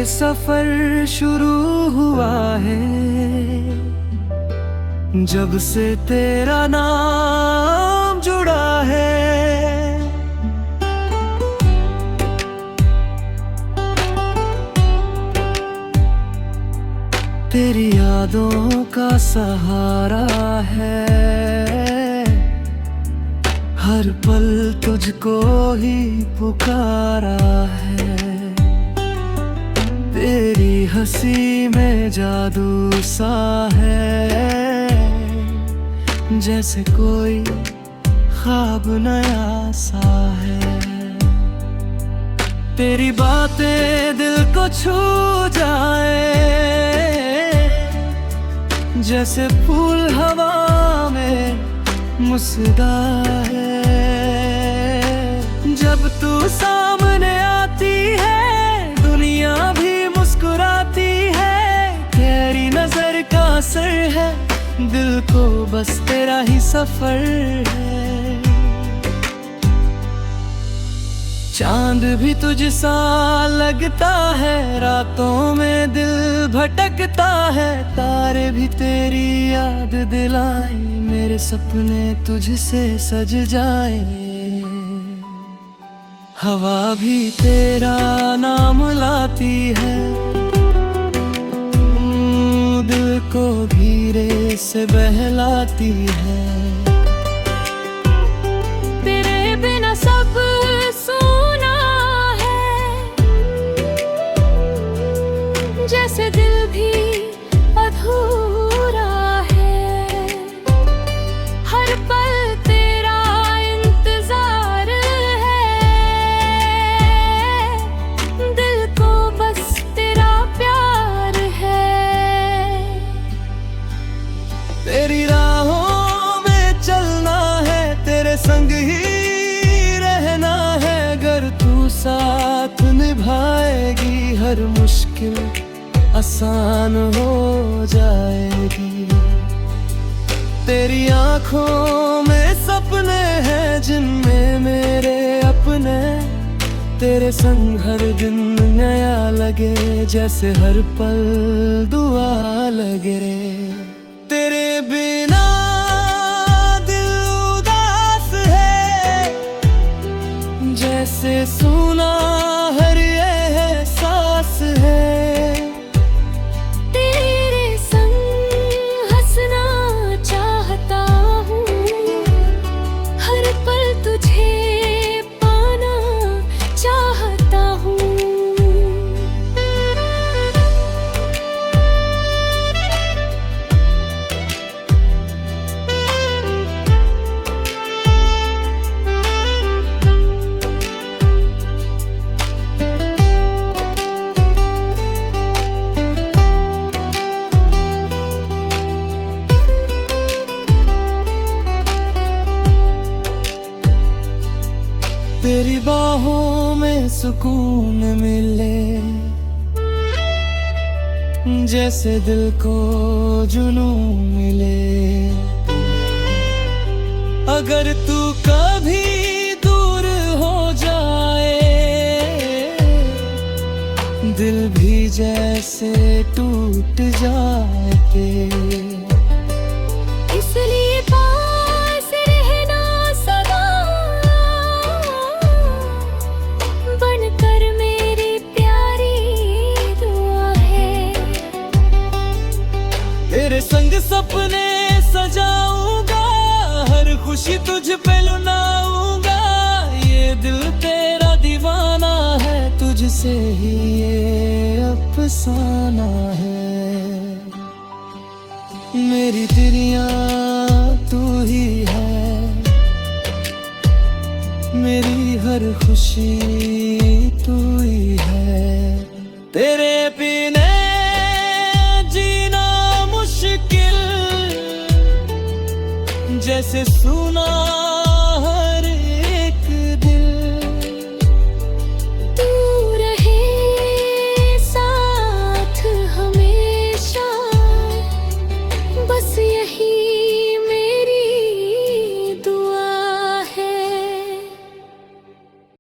ये सफर शुरू हुआ है, जब से तेरा नाम जुड़ा है। तेरी यादों का सहारा है, हर पल तुझको ही पुकारा है। तेरी हंसी में जादू सा है, जैसे कोई ख्वाब नया सा है। तेरी बातें दिल को छू जाए, जैसे फूल हवा में मुस्कुराए। जब तू सामने आती है, दुनिया भी मुस्कुराती है। तेरी नजर का असर है, दिल को बस तेरा ही सफर है। चांद भी तुझसा लगता है, रातों में दिल भटकता है। तारे भी तेरी याद दिलाए, मेरे सपने तुझसे सज जाए। हवा भी तेरा नाम लाती है, दिल को धीरे से बहलाती है। तेरे बिना सब सुना है, जैसे दिल भी अधूरा है। हर पल तेरा इंतजार है, दिल को बस तेरा प्यार है। तेरी राहों में चलना है, तेरे संग ही रहना है। अगर तू साथ निभाएगी, हर मुश्किल आसान हो जाएगी। तेरी आंखों में सपने हैं, जिनमें मेरे अपने। तेरे संग हर दिन नया लगे, जैसे हर पल दुआ लगे रे। तेरे बिना दिल उदास है, जैसे सुना हर एहसास है। तेरे संग हंसना चाहता हूँ, हर पल तुझे पाना चाहता हूँ। तेरी बाहों में सुकून मिले, जैसे दिल को जुनून मिले। अगर तू कभी दूर हो जाए, दिल भी जैसे टूट जाए। इसलिए पास रहना सदा, बनकर मेरी प्यारी दुआ है। तेरे संग सपने सजाऊंगा, हर खुशी तुझ पे लुटाऊंगा। ये दिल तेरा दीवाना है, तुझसे ही ये अफसाना है। मेरी तिरियां तू ही है, मेरी हर खुशी तू ही है। तेरे बिना जीना मुश्किल, जैसे सुना